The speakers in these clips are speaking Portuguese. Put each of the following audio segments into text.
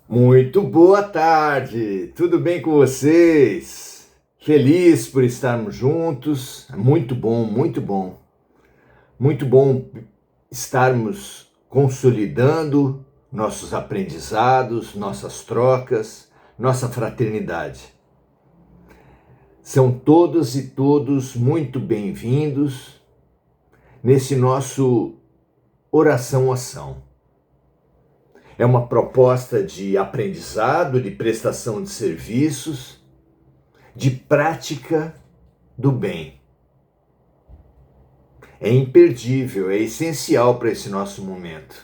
Muito boa tarde, tudo bem com vocês? Feliz por estarmos juntos, muito bom, muito bom. Muito bom estarmos consolidando nossos aprendizados, nossas trocas, nossa fraternidade. São todas e todos muito bem-vindos nesse nosso oração-ação. É uma proposta de aprendizado, de prestação de serviços, de prática do bem. É imperdível, é essencial para esse nosso momento.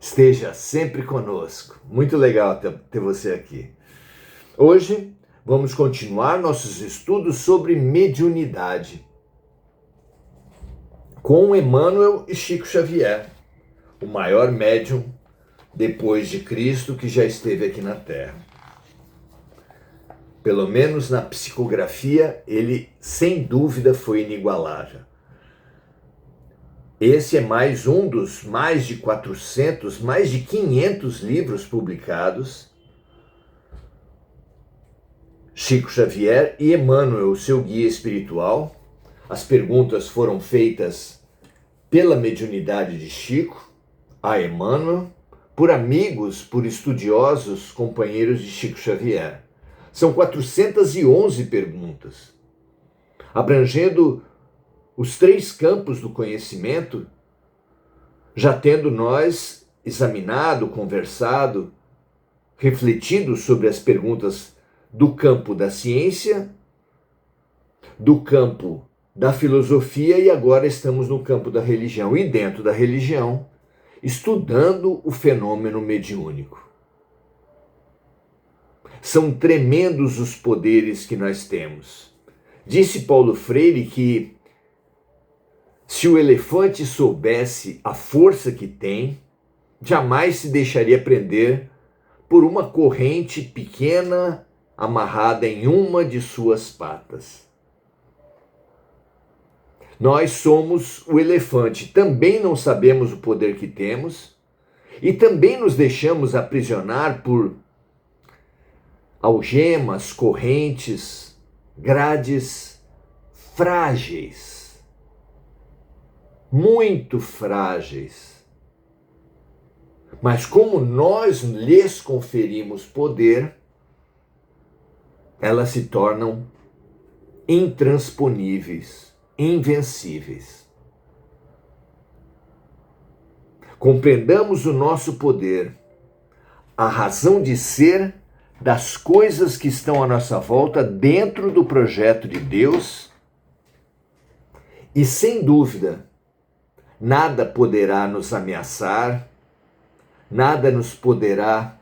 Esteja sempre conosco. Muito legal ter você aqui. Hoje vamos continuar nossos estudos sobre mediunidade com Emmanuel e Chico Xavier, o maior médium depois de Cristo que já esteve aqui na Terra. Pelo menos na psicografia, ele sem dúvida foi inigualável. Esse é mais um dos mais de 400, mais de 500 livros publicados. Chico Xavier e Emmanuel, seu guia espiritual. As perguntas foram feitas pela mediunidade de Chico a Emmanuel, por amigos, por estudiosos, companheiros de Chico Xavier. São 411 perguntas, abrangendo os 3 campos do conhecimento, já tendo nós examinado, conversado, refletido sobre as perguntas do campo da ciência, do campo da filosofia e agora estamos no campo da religião. E dentro da religião, estudando o fenômeno mediúnico. São tremendos os poderes que nós temos. Disse Paulo Freire que se o elefante soubesse a força que tem, jamais se deixaria prender por uma corrente pequena amarrada em uma de suas patas. Nós somos o elefante, também não sabemos o poder que temos e também nos deixamos aprisionar por algemas, correntes, grades frágeis, muito frágeis. Mas como nós lhes conferimos poder, elas se tornam intransponíveis, invencíveis. Compreendamos o nosso poder, a razão de ser das coisas que estão à nossa volta dentro do projeto de Deus e, sem dúvida, nada poderá nos ameaçar, nada nos poderá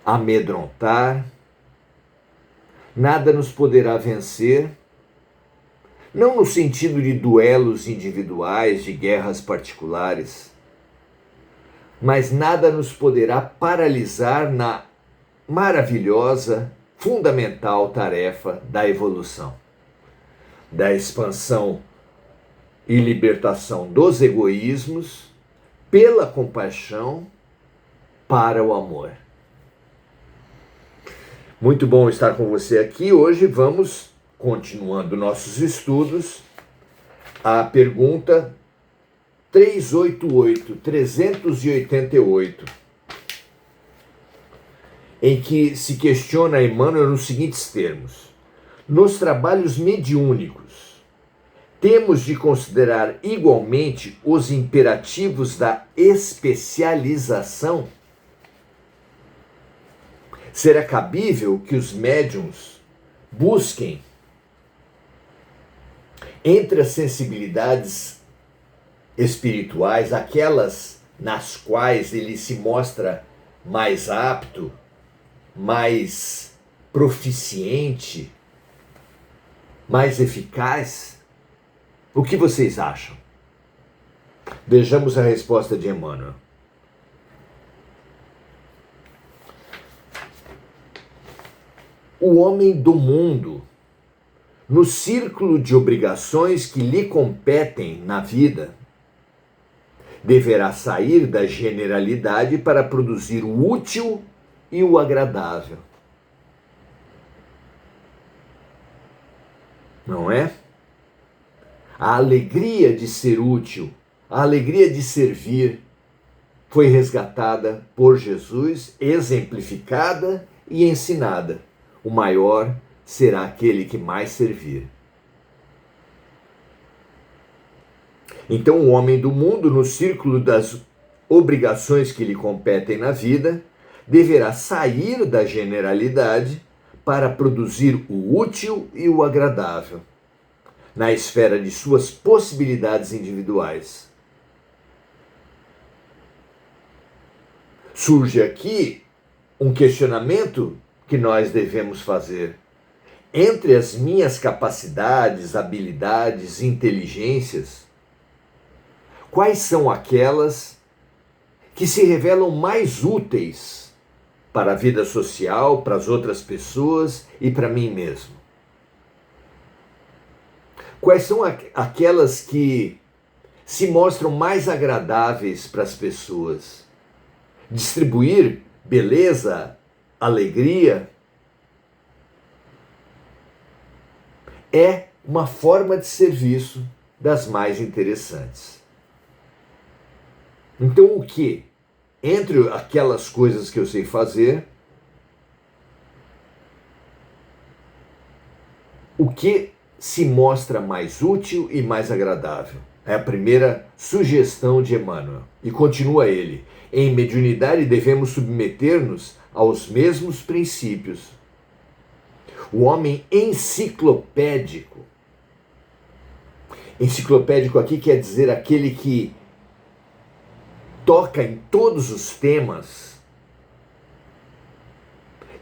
amedrontar, nada nos poderá vencer, não no sentido de duelos individuais, de guerras particulares, mas nada nos poderá paralisar na maravilhosa, fundamental tarefa da evolução, da expansão e libertação dos egoísmos pela compaixão para o amor. Muito bom estar com você aqui. Hoje vamos, continuando nossos estudos, a pergunta 388, em que se questiona Emmanuel nos seguintes termos: nos trabalhos mediúnicos, temos de considerar igualmente os imperativos da especialização? Será cabível que os médiuns busquem, entre as sensibilidades espirituais, aquelas nas quais ele se mostra mais apto, mais proficiente, mais eficaz? O que vocês acham? Vejamos a resposta de Emmanuel. O homem do mundo, no círculo de obrigações que lhe competem na vida, Deverá sair da generalidade para produzir o útil e o agradável. Não é? A alegria de ser útil, a alegria de servir, foi resgatada por Jesus, exemplificada e ensinada. O maior será aquele que mais servir. Então, o homem do mundo, no círculo das obrigações que lhe competem na vida, deverá sair da generalidade para produzir o útil e o agradável, na esfera de suas possibilidades individuais. Surge aqui um questionamento que nós devemos fazer. Entre as minhas capacidades, habilidades, inteligências, quais são aquelas que se revelam mais úteis para a vida social, para as outras pessoas e para mim mesmo? Quais são aquelas que se mostram mais agradáveis para as pessoas? Distribuir beleza, alegria, é uma forma de serviço das mais interessantes. Então, o que? Entre aquelas coisas que eu sei fazer, o que se mostra mais útil e mais agradável? É a primeira sugestão de Emmanuel. E continua ele: em mediunidade devemos submeter-nos aos mesmos princípios. O homem enciclopédico. Enciclopédico aqui quer dizer aquele que toca em todos os temas,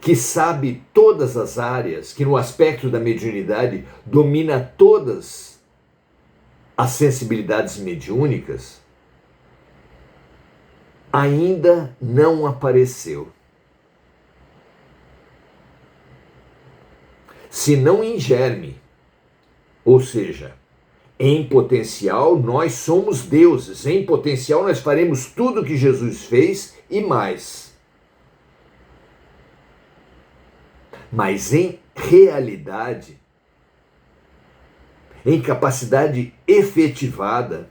que sabe todas as áreas, que no aspecto da mediunidade domina todas as sensibilidades mediúnicas, ainda não apareceu. Se não em germe, ou seja, em potencial nós somos deuses, em potencial nós faremos tudo o que Jesus fez e mais. Mas em realidade, em capacidade efetivada,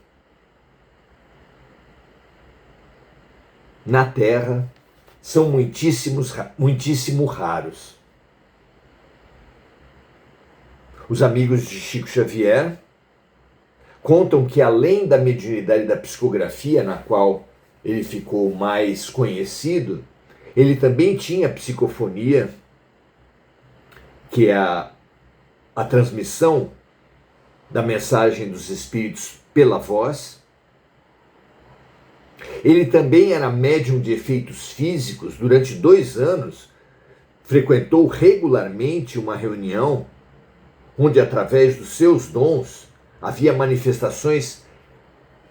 na Terra, são muitíssimo raros. Os amigos de Chico Xavier contam que, além da mediunidade da psicografia, na qual ele ficou mais conhecido, ele também tinha psicofonia, que é a transmissão da mensagem dos espíritos pela voz. Ele também era médium de efeitos físicos. Durante 2 anos, frequentou regularmente uma reunião onde, através dos seus dons, havia manifestações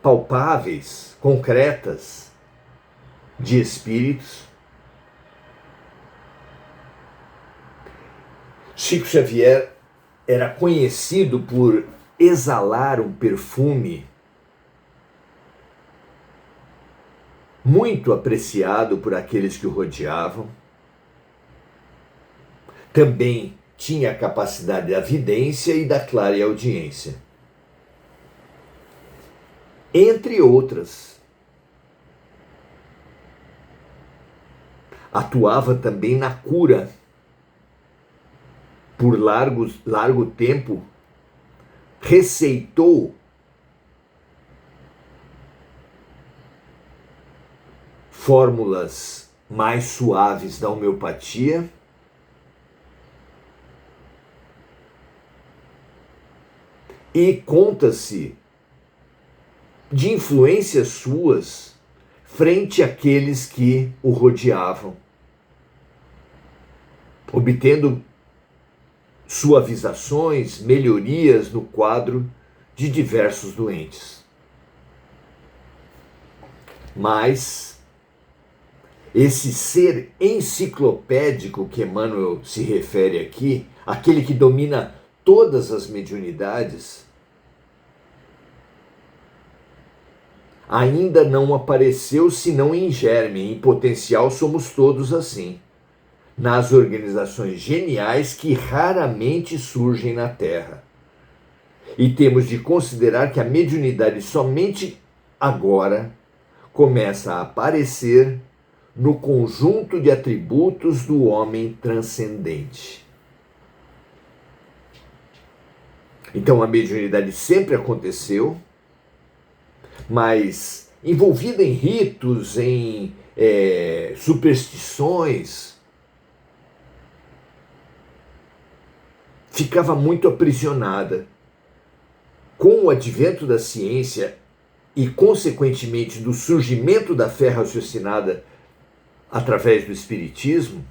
palpáveis, concretas, de espíritos. Chico Xavier era conhecido por exalar um perfume muito apreciado por aqueles que o rodeavam. Também tinha a capacidade da vidência e da clareaudiência, entre outras. Atuava também na cura. Por largo tempo, receitou fórmulas mais suaves da homeopatia e conta-se de influências suas frente àqueles que o rodeavam, obtendo suavizações, melhorias no quadro de diversos doentes. Mas esse ser enciclopédico que Emmanuel se refere aqui, aquele que domina todas as mediunidades, ainda não apareceu senão em germe. Em potencial somos todos assim. Nas organizações geniais que raramente surgem na Terra. E temos de considerar que a mediunidade somente agora começa a aparecer no conjunto de atributos do homem transcendente. Então a mediunidade sempre aconteceu, mas envolvida em ritos, em superstições, ficava muito aprisionada. Com o advento da ciência e, consequentemente, do surgimento da fé raciocinada através do Espiritismo,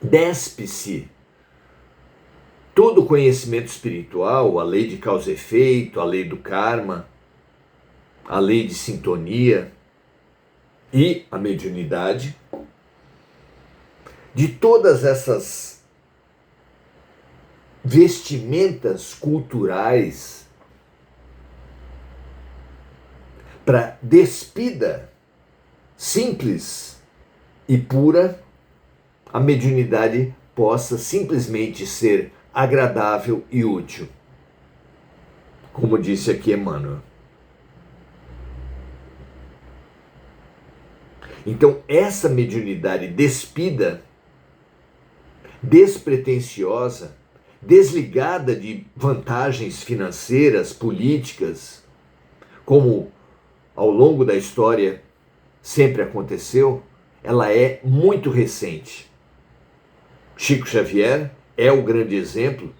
despe-se todo o conhecimento espiritual, a lei de causa e efeito, a lei do karma, a lei de sintonia e a mediunidade, de todas essas vestimentas culturais para despida simples e pura, a mediunidade possa simplesmente ser agradável e útil. Como disse aqui Emmanuel. Então, essa mediunidade despida, despretensiosa, desligada de vantagens financeiras, políticas, como ao longo da história sempre aconteceu, ela é muito recente. Chico Xavier é o grande exemplo,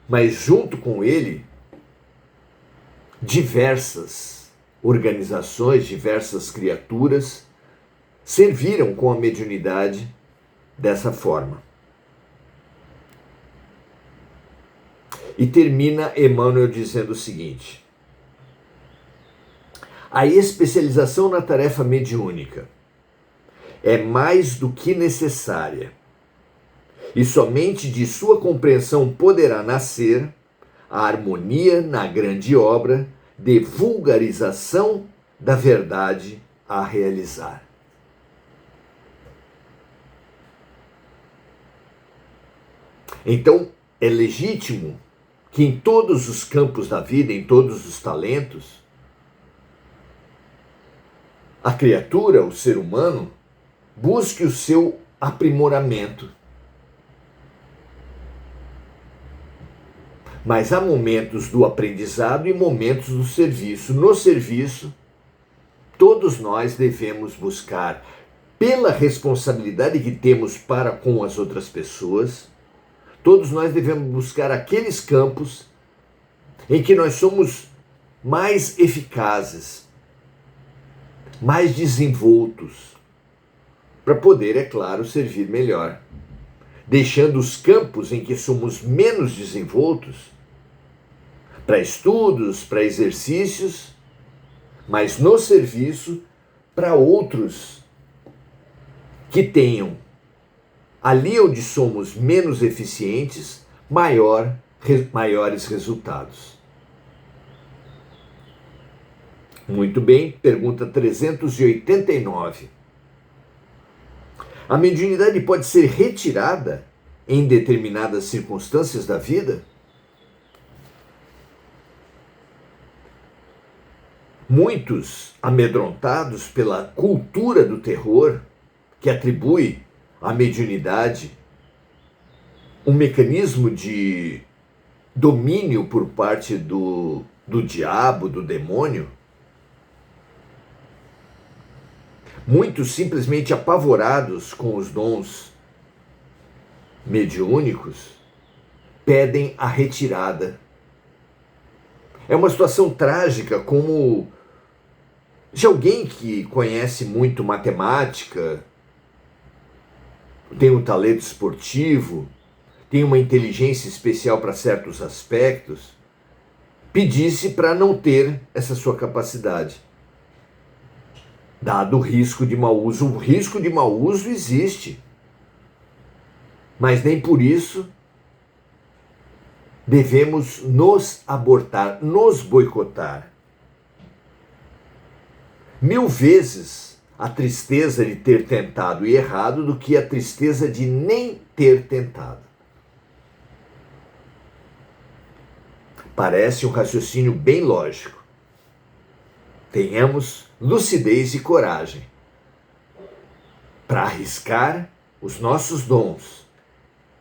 mas junto com ele, diversas organizações, diversas criaturas serviram com a mediunidade dessa forma. E termina Emmanuel dizendo o seguinte: a especialização na tarefa mediúnica é mais do que necessária, e somente de sua compreensão poderá nascer a harmonia na grande obra de vulgarização da verdade a realizar. Então, é legítimo que em todos os campos da vida, em todos os talentos, a criatura, o ser humano, busque o seu aprimoramento. Mas há momentos do aprendizado e momentos do serviço. No serviço, todos nós devemos buscar, pela responsabilidade que temos para com as outras pessoas, todos nós devemos buscar aqueles campos em que nós somos mais eficazes, mais desenvoltos, para poder, é claro, servir melhor. Deixando os campos em que somos menos desenvoltos para estudos, para exercícios, mas no serviço para outros que tenham, ali onde somos menos eficientes, maiores resultados. Muito bem, pergunta 389. A mediunidade pode ser retirada em determinadas circunstâncias da vida? Muitos, amedrontados pela cultura do terror, que atribui à mediunidade um mecanismo de domínio por parte do diabo, do demônio, muitos simplesmente apavorados com os dons mediúnicos, pedem a retirada. É uma situação trágica, como de alguém que conhece muito matemática, tem um talento esportivo, tem uma inteligência especial para certos aspectos, pedisse para não ter essa sua capacidade. Dado o risco de mau uso. O risco de mau uso existe, mas nem por isso devemos nos abortar, nos boicotar. 1000 vezes a tristeza de ter tentado e errado do que a tristeza de nem ter tentado. Parece um raciocínio bem lógico. Tenhamos lucidez e coragem para arriscar os nossos dons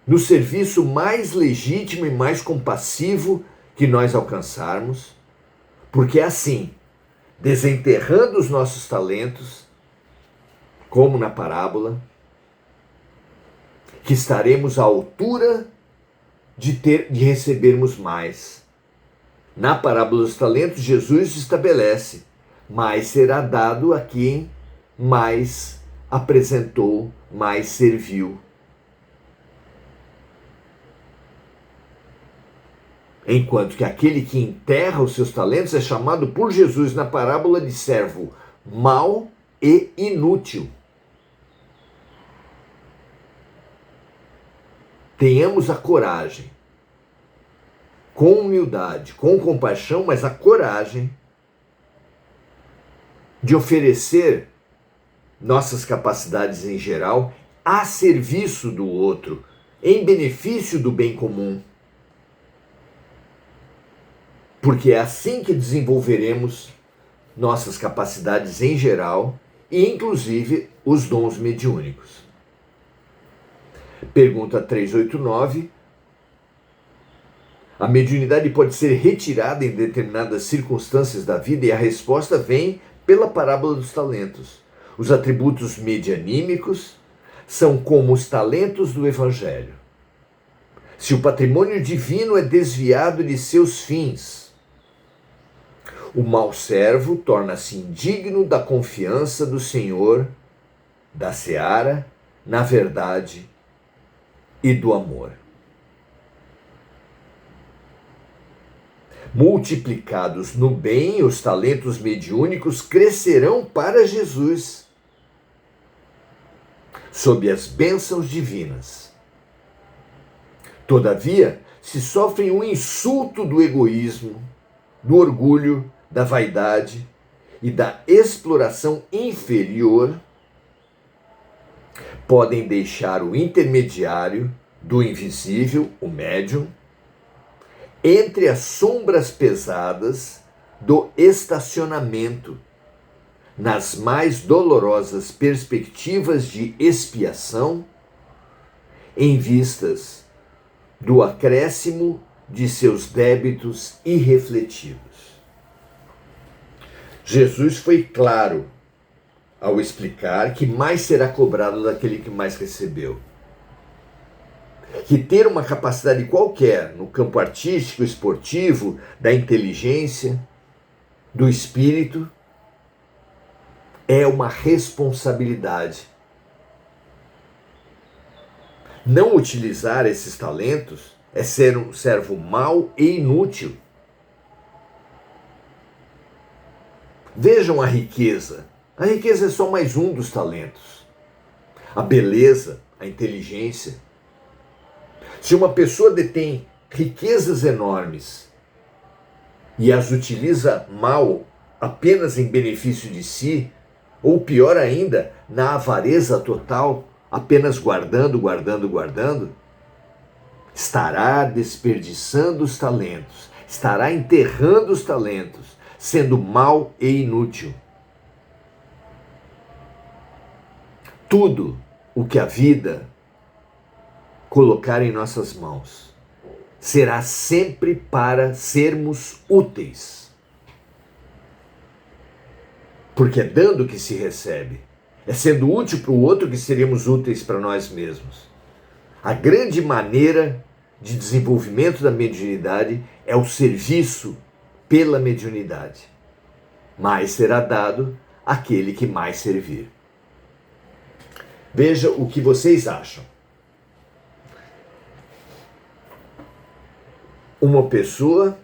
no serviço mais legítimo e mais compassivo que nós alcançarmos, porque assim, desenterrando os nossos talentos, como na parábola, que estaremos à altura de recebermos mais. Na parábola dos talentos, Jesus estabelece: mais será dado a quem mais apresentou, mais serviu. Enquanto que aquele que enterra os seus talentos é chamado por Jesus na parábola de servo mau e inútil. Tenhamos a coragem, com humildade, com compaixão, mas a coragem de oferecer nossas capacidades em geral a serviço do outro, em benefício do bem comum. Porque é assim que desenvolveremos nossas capacidades em geral e inclusive os dons mediúnicos. Pergunta 389. A mediunidade pode ser retirada em determinadas circunstâncias da vida, e a resposta vem pela parábola dos talentos. Os atributos medianímicos são como os talentos do Evangelho. Se o patrimônio divino é desviado de seus fins, o mau servo torna-se indigno da confiança do Senhor, da seara, na verdade e do amor. Multiplicados no bem, os talentos mediúnicos crescerão para Jesus, sob as bênçãos divinas. Todavia, se sofrem um insulto do egoísmo, do orgulho, da vaidade e da exploração inferior, podem deixar o intermediário do invisível, o médium, entre as sombras pesadas do estacionamento, nas mais dolorosas perspectivas de expiação, em vistas do acréscimo de seus débitos irrefletidos. Jesus foi claro ao explicar que mais será cobrado daquele que mais recebeu. Que ter uma capacidade qualquer no campo artístico, esportivo, da inteligência, do espírito, é uma responsabilidade. Não utilizar esses talentos é ser um servo mau e inútil. Vejam a riqueza. A riqueza é só mais um dos talentos. A beleza, a inteligência. Se uma pessoa detém riquezas enormes e as utiliza mal, apenas em benefício de si, ou pior ainda, na avareza total, apenas guardando, estará desperdiçando os talentos, estará enterrando os talentos, sendo mau e inútil. Tudo o que a vida colocar em nossas mãos será sempre para sermos úteis. Porque é dando que se recebe. É sendo útil para o outro que seremos úteis para nós mesmos. A grande maneira de desenvolvimento da mediunidade é o serviço pela mediunidade. Mais será dado àquele que mais servir. Veja o que vocês acham. Uma pessoa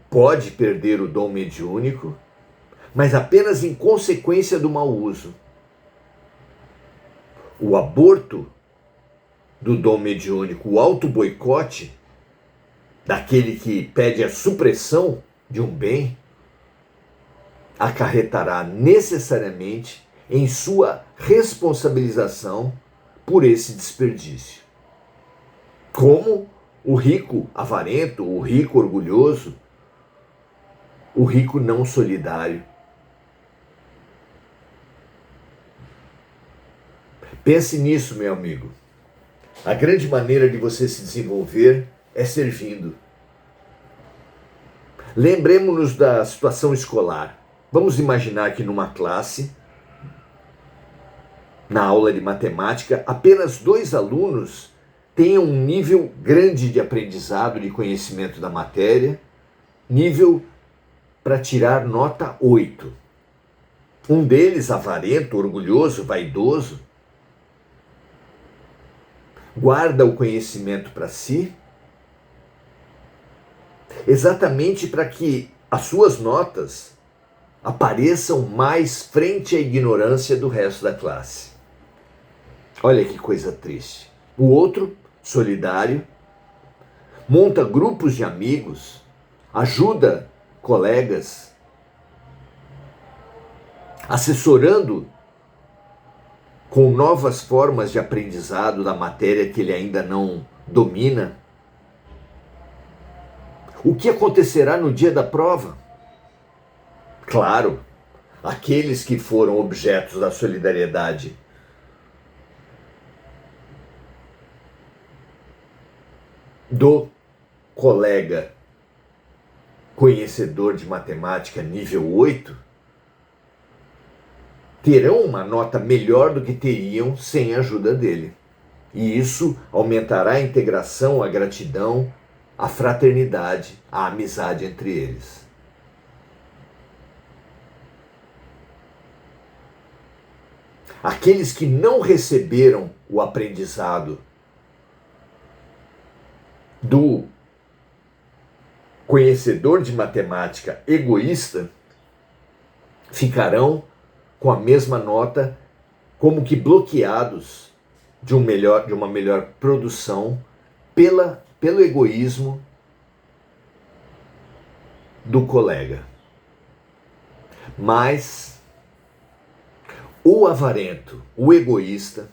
pode perder o dom mediúnico, mas apenas em consequência do mau uso. O aborto do dom mediúnico, o auto-boicote daquele que pede a supressão de um bem, acarretará necessariamente em sua responsabilização por esse desperdício. Como o rico avarento, o rico orgulhoso, o rico não solidário. Pense nisso, meu amigo. A grande maneira de você se desenvolver é servindo. Lembremos-nos da situação escolar. Vamos imaginar que numa classe, na aula de matemática, apenas 2 alunos tenham um nível grande de aprendizado, de conhecimento da matéria, nível para tirar nota 8. Um deles, avarento, orgulhoso, vaidoso, guarda o conhecimento para si, exatamente para que as suas notas apareçam mais frente à ignorância do resto da classe. Olha que coisa triste. O outro, solidário, monta grupos de amigos, ajuda colegas, assessorando com novas formas de aprendizado da matéria que ele ainda não domina. O que acontecerá no dia da prova? Claro, aqueles que foram objetos da solidariedade do colega conhecedor de matemática nível 8 terão uma nota melhor do que teriam sem a ajuda dele. E isso aumentará a integração, a gratidão, a fraternidade, a amizade entre eles. Aqueles que não receberam o aprendizado do conhecedor de matemática egoísta ficarão com a mesma nota, como que bloqueados de uma melhor produção pelo egoísmo do colega. Mas o avarento, o egoísta,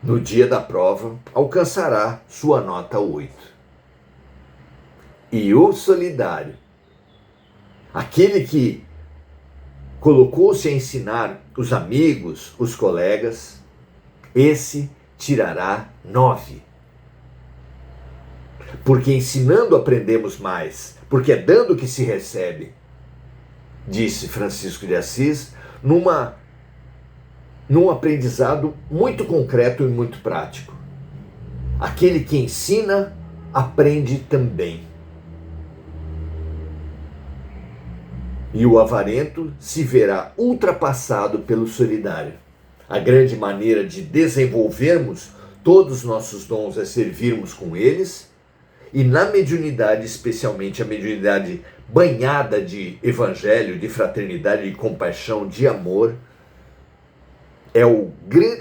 no dia da prova, alcançará sua nota 8. E o solidário, aquele que colocou-se a ensinar os amigos, os colegas, esse tirará 9. Porque ensinando aprendemos mais, porque é dando que se recebe, disse Francisco de Assis, num aprendizado muito concreto e muito prático. Aquele que ensina, aprende também. E o avarento se verá ultrapassado pelo solidário. A grande maneira de desenvolvermos todos os nossos dons é servirmos com eles, e na mediunidade, especialmente a mediunidade banhada de evangelho, de fraternidade, de compaixão, de amor, é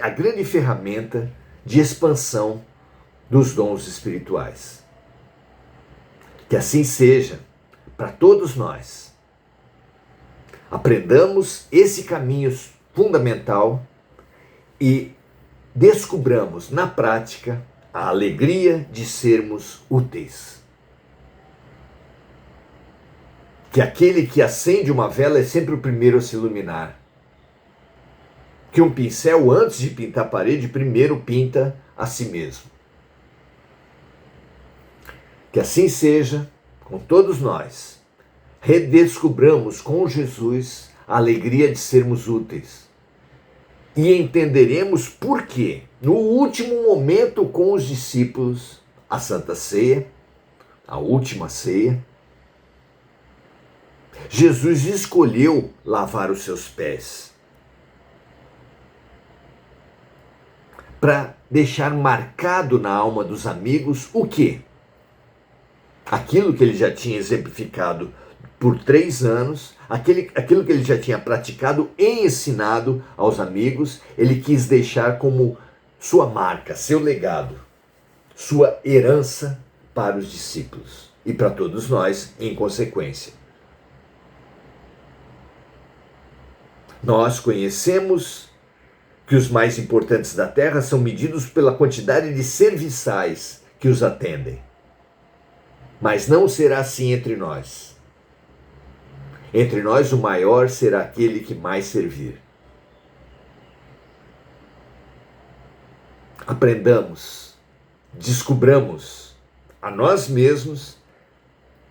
a grande ferramenta de expansão dos dons espirituais. Que assim seja para todos nós. Aprendamos esse caminho fundamental e descubramos na prática a alegria de sermos úteis. Que aquele que acende uma vela é sempre o primeiro a se iluminar. Que um pincel, antes de pintar a parede, primeiro pinta a si mesmo. Que assim seja com todos nós. Redescubramos com Jesus a alegria de sermos úteis. E entenderemos por que, no último momento com os discípulos, a Santa Ceia, a última ceia, Jesus escolheu lavar os seus pés para deixar marcado na alma dos amigos o quê? Aquilo que ele já tinha exemplificado por 3 anos, aquilo que ele já tinha praticado e ensinado aos amigos, ele quis deixar como sua marca, seu legado, sua herança para os discípulos e para todos nós, em consequência. Nós conhecemos que os mais importantes da terra são medidos pela quantidade de serviçais que os atendem. Mas não será assim entre nós. Entre nós, o maior será aquele que mais servir. Aprendamos, descubramos a nós mesmos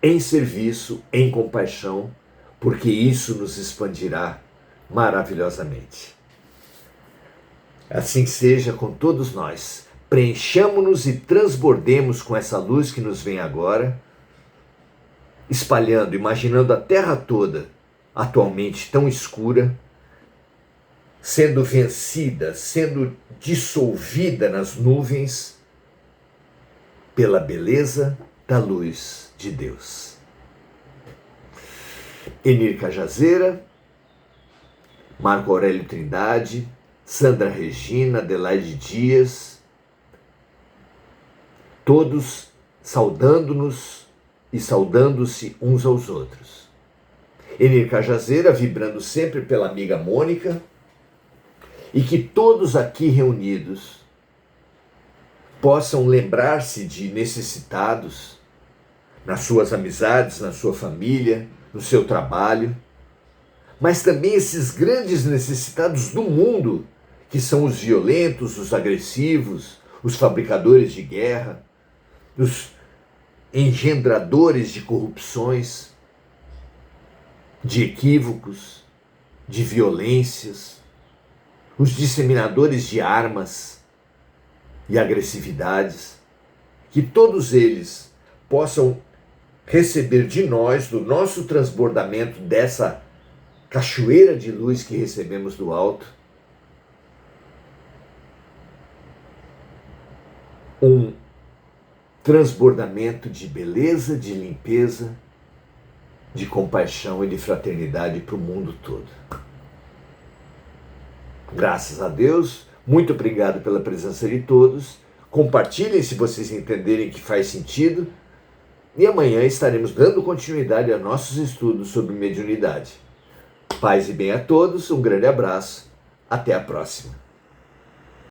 em serviço, em compaixão, porque isso nos expandirá maravilhosamente. Assim seja com todos nós. Preenchamo-nos e transbordemos com essa luz que nos vem agora, espalhando, imaginando a terra toda, atualmente tão escura, sendo vencida, sendo dissolvida nas nuvens pela beleza da luz de Deus. Enir Cajazeira, Marco Aurélio Trindade, Sandra Regina, Adelaide Dias, todos saudando-nos e saudando-se uns aos outros. Enir Cajazeira, vibrando sempre pela amiga Mônica, e que todos aqui reunidos possam lembrar-se de necessitados nas suas amizades, na sua família, no seu trabalho, mas também esses grandes necessitados do mundo, que são os violentos, os agressivos, os fabricadores de guerra, os engendradores de corrupções, de equívocos, de violências, os disseminadores de armas e agressividades, que todos eles possam receber de nós, do nosso transbordamento dessa cachoeira de luz que recebemos do alto, um transbordamento de beleza, de limpeza, de compaixão e de fraternidade para o mundo todo. Graças a Deus, muito obrigado pela presença de todos. Compartilhem se vocês entenderem que faz sentido. E amanhã estaremos dando continuidade a nossos estudos sobre mediunidade. Paz e bem a todos, um grande abraço, até a próxima.